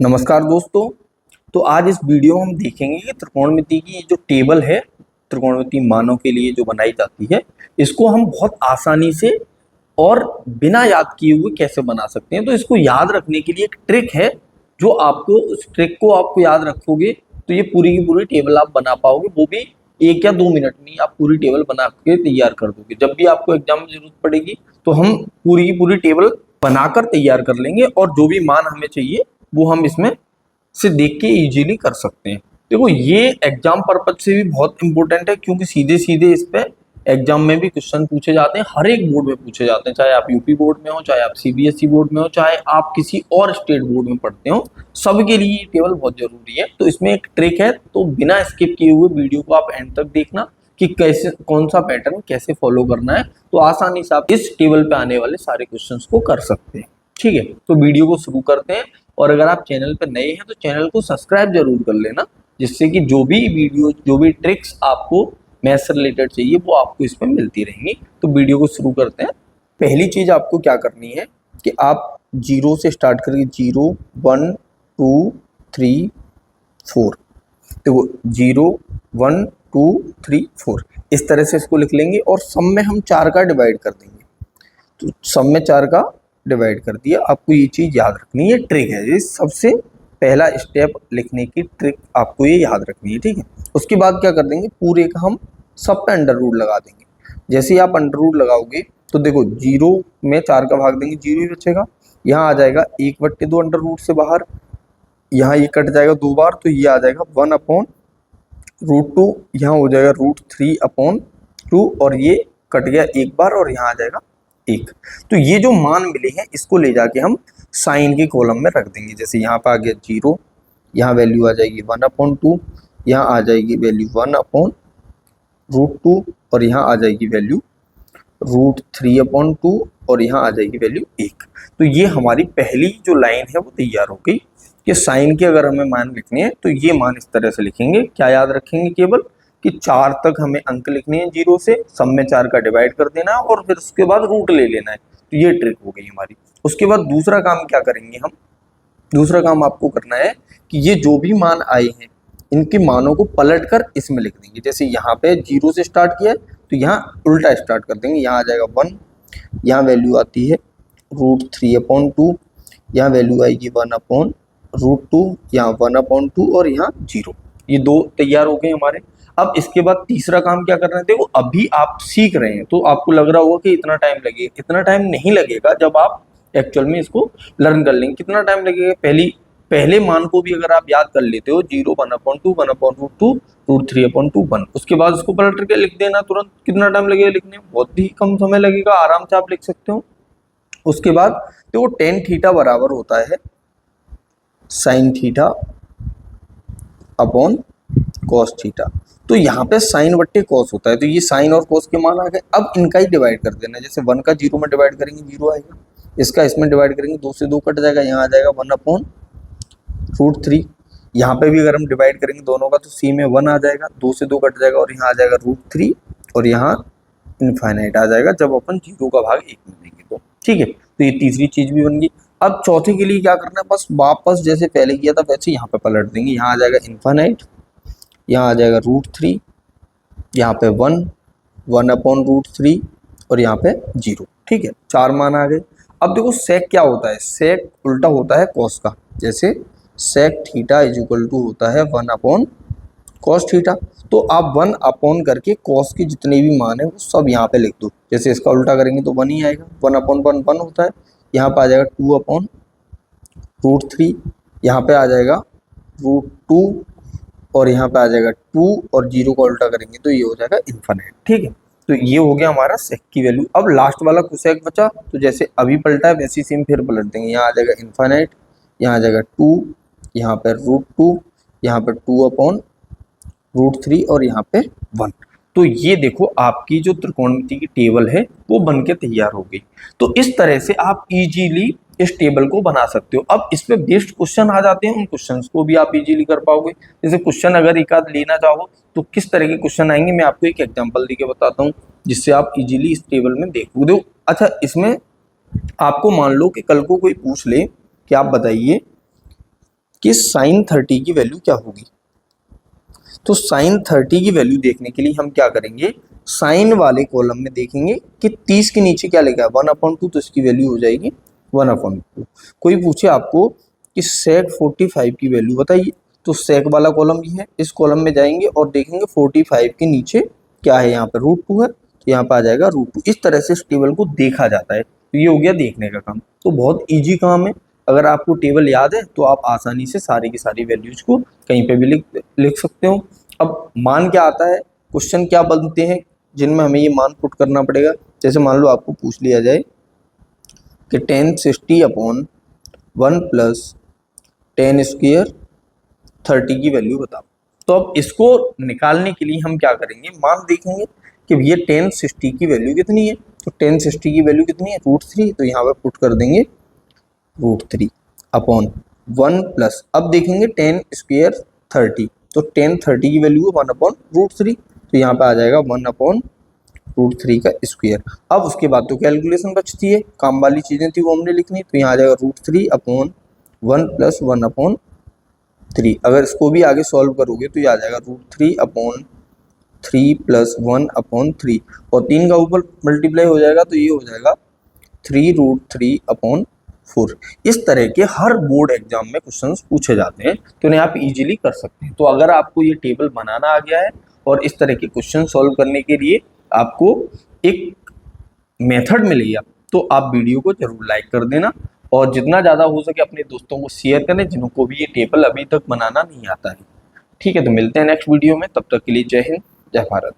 नमस्कार दोस्तों। तो आज इस वीडियो में हम देखेंगे कि त्रिकोणमिति की जो टेबल है, त्रिकोणमिति मानों के लिए जो बनाई जाती है, इसको हम बहुत आसानी से और बिना याद किए हुए कैसे बना सकते हैं। तो इसको याद रखने के लिए एक ट्रिक है, जो आपको उस ट्रिक को आपको याद रखोगे तो ये पूरी की पूरी टेबल आप बना पाओगे, वो भी 1 या 2 मिनट में ही आप पूरी टेबल बना के तैयार कर दोगे। जब भी आपको एग्जाम में जरूरत पड़ेगी तो हम पूरी की पूरी टेबल बनाकर तैयार कर लेंगे और जो भी मान हमें चाहिए वो हम इसमें से देख के इजीली कर सकते हैं। देखो, ये एग्जाम पर्पज से भी बहुत इंपॉर्टेंट है, क्योंकि सीधे सीधे इस पे एग्जाम में भी क्वेश्चन पूछे जाते हैं, हर एक बोर्ड में पूछे जाते हैं, चाहे आप यूपी बोर्ड में हो, चाहे आप सीबीएसई बोर्ड में हो, चाहे आप किसी और स्टेट बोर्ड में पढ़ते हो, सबके लिए ये टेबल बहुत जरूरी है। तो इसमें एक ट्रिक है, तो बिना स्किप किए हुए वीडियो को आप एंड तक देखना कि कैसे, कौन सा पैटर्न कैसे फॉलो करना है, तो आसानी से आप इस टेबल पे आने वाले सारे क्वेश्चंस को कर सकते हैं। ठीक है, तो वीडियो को शुरू करते हैं। और अगर आप चैनल पर नए हैं तो चैनल को सब्सक्राइब जरूर कर लेना, जिससे कि जो भी वीडियो, जो भी ट्रिक्स आपको मैथ से रिलेटेड चाहिए वो आपको इसमें मिलती रहेंगी। तो वीडियो को शुरू करते हैं। पहली चीज आपको क्या करनी है कि आप 0 से स्टार्ट करके 0 1 2 3 4, देखो 0 1 2 3 4 इस तरह से इसको लिख लेंगे और सब में हम 4 का डिवाइड कर देंगे। तो सब में 4 का डिवाइड कर दिया। आपको ये चीज याद रखनी है, ट्रिक है ये, सबसे पहला स्टेप लिखने की ट्रिक आपको ये याद रखनी है। ठीक है, उसके बाद क्या कर देंगे, पूरे का हम सब पे अंडर रूट लगा देंगे। जैसे ही आप अंडर रूट लगाओगे तो देखो 0 में 4 का भाग देंगे, 0 ही बचेगा। यहाँ आ जाएगा 1/2 अंडर रूट से बाहर, यहाँ ये कट जाएगा 2 बार, तो ये आ जाएगा 1/√2, यहाँ हो जाएगा √3/2 और ये कट गया 1 बार और यहाँ आ जाएगा 1। तो ये जो मान मिले हैं इसको ले जाके हम साइन के कॉलम में रख देंगे। जैसे यहाँ पर आ गया 0, यहाँ वैल्यू आ जाएगी 1/2, यहाँ आ जाएगी वैल्यू 1/√2 और यहाँ आ जाएगी वैल्यू √3/2 और यहाँ आ जाएगी वैल्यू 1। तो ये हमारी पहली जो लाइन है वो तैयार हो गई कि साइन के अगर हमें मान लिखने हैं तो ये मान इस तरह से लिखेंगे। क्या याद रखेंगे, केवल कि 4 तक हमें अंक लिखने हैं, 0 से सब में 4 का डिवाइड कर देना है और फिर उसके बाद रूट ले लेना है। तो ये ट्रिक हो गई हमारी। उसके बाद दूसरा काम क्या करेंगे हम, दूसरा काम आपको करना है कि ये जो भी मान आए हैं इनके मानों को पलट कर इसमें लिख देंगे। जैसे यहाँ पे 0 से स्टार्ट किया है तो यहाँ उल्टा स्टार्ट कर देंगे। यहाँ आ जाएगा 1, यहाँ वैल्यू आती है √3/2, यहाँ वैल्यू आएगी 1/√2, यहाँ 1/2 और यहाँ 0। ये 2 तैयार हो गए हमारे। अब इसके बाद तीसरा काम क्या करना है, देखो अभी आप सीख रहे हैं तो आपको लग रहा होगा कि इतना टाइम लगेगा, इतना टाइम नहीं लगेगा जब आप एक्चुअल में इसको लर्न कर लेंगे। कितना टाइम लगेगा, पहले मान को भी अगर आप याद कर लेते हो, 0 1/2 1/√2 √3/2 1, उसके बाद उसको पलट करके लिख देना तुरंत। कितना टाइम लगेगा लिखने में, बहुत ही कम समय लगेगा, आराम से आप लिख सकते हो। उसके बाद देखो tan थीटा बराबर होता है sin theta upon cos theta. तो यहाँ पे साइन बट्टे कॉस होता है, तो ये साइन और कॉस के मान आ गए। अब इनका ही डिवाइड कर देना है। जैसे 1 का 0 में डिवाइड करेंगे 0 आएगा, इसका इसमें डिवाइड करेंगे 2 से 2 कट जाएगा, यहाँ आ जाएगा 1/√3। यहाँ पे भी अगर हम डिवाइड करेंगे दोनों का तो सी में 1 आ जाएगा, 2 से 2 कट जाएगा और यहाँ आ जाएगा √3 और यहाँ इनफाइनाइट आ जाएगा जब अपन 0 का भाग 1 में देंगे तो। ठीक है, तो ये तीसरी चीज भी बन गई। अब चौथे के लिए क्या करना है, बस वापस जैसे पहले किया था वैसे यहाँ पे पलट देंगे। यहाँ आ जाएगा इनफाइनाइट, यहाँ आ जाएगा √3, यहाँ पे 1/√3 और यहाँ पे 0। ठीक है, 4 मान आ गए। अब देखो सेक क्या होता है, सेक उल्टा होता है कॉस का। जैसे sec theta is equal to होता है 1/cos थीटा। तो आप 1 करके कॉस के जितने भी मान है वो सब यहाँ पे लिख दो। जैसे इसका उल्टा करेंगे तो 1 ही आएगा, 1/1 1 होता है। यहाँ पे आ जाएगा 2/√3, यहाँ पे आ जाएगा √2 और यहाँ पे आ जाएगा 2 और 0 का उल्टा करेंगे तो ये हो जाएगा इनफाइनाइट। ठीक है, तो ये हो गया हमारा सेक की वैल्यू। अब लास्ट वाला कोसेक बचा, तो जैसे अभी पलटा है वैसे सेम फिर पलट देंगे। यहाँ आ जाएगा इनफाइनाइट, यहाँ आ जाएगा 2, यहाँ पे √2, यहाँ पे 2/√3 और यहाँ पे 1। तो ये देखो आपकी जो त्रिकोणमिति की टेबल है वो बन के तैयार हो गई। तो इस तरह से आप इजीली इस टेबल को बना सकते हो। अब इस पे बेस्ड क्वेश्चन आ जाते हैं, उन क्वेश्चंस को भी आप इजीली कर पाओगे। जैसे क्वेश्चन अगर एक आध लेना चाहो तो किस तरह के क्वेश्चन आएंगे, मैं आपको एक एग्जांपल देके बताता हूँ जिससे आप इजीली इस टेबल में देखो। अच्छा, इसमें आपको मान लो कि कल को कोई पूछ ले कि आप बताइए कि साइन 30 की वैल्यू क्या होगी। तो साइन 30 की वैल्यू देखने के लिए हम क्या करेंगे, साइन वाले कॉलम में देखेंगे कि 30 के नीचे क्या लिखा है 1/2, तो इसकी वैल्यू हो जाएगी 1/2। कोई पूछे आपको कि सेक 45 की वैल्यू बताइए, तो सेक वाला कॉलम ये है, इस कॉलम में जाएंगे और देखेंगे 45 के नीचे क्या है, यहाँ पे √2 है, तो यहाँ पे आ जाएगा √2। इस तरह से इस टेबल को देखा जाता है। तो ये हो गया देखने का काम। तो बहुत ईजी काम है। अगर आपको टेबल याद है तो आप आसानी से सारी की सारी वैल्यूज को कहीं पे भी लिख सकते हो। अब मान क्या आता है, क्वेश्चन क्या बनते हैं जिनमें हमें ये मान पुट करना पड़ेगा। जैसे मान लो आपको पूछ लिया जाए कि 1060/1 + 10² 30 की वैल्यू बताओ। तो अब इसको निकालने के लिए हम क्या करेंगे, मान देखेंगे कि ये 1060 की वैल्यू कितनी है। तो 1060 की वैल्यू कितनी है, √3। तो यहाँ पे पुट कर देंगे √3/1 प्लस, अब देखेंगे 10² 30, तो 1030 की वैल्यू है 1/√3, तो यहाँ पे आ जाएगा 1/√3 का स्क्वायर। अब उसके बाद तो कैलकुलेशन बचती है, काम वाली चीजें थी वो हमने लिखनी, तो यहाँ आ जाएगा √3/1 + 1/3। अगर इसको भी आगे सॉल्व करोगे तो ये आ जाएगा √3/3 + 1/3, और 3 का ऊपर मल्टीप्लाई हो जाएगा तो ये हो जाएगा 3√3/4। इस तरह के हर बोर्ड एग्जाम में क्वेश्चंस पूछे जाते हैं, तो उन्हें आप इजीली कर सकते हैं। तो अगर आपको ये टेबल बनाना आ गया है और इस तरह के क्वेश्चन सॉल्व करने के लिए आपको एक मेथड मिल गया, तो आप वीडियो को जरूर लाइक कर देना और जितना ज़्यादा हो सके अपने दोस्तों को शेयर करें जिनको भी ये टेबल अभी तक बनाना नहीं आता है। ठीक है, तो मिलते हैं नेक्स्ट वीडियो में, तब तक के लिए जय हिंद, जय भारत।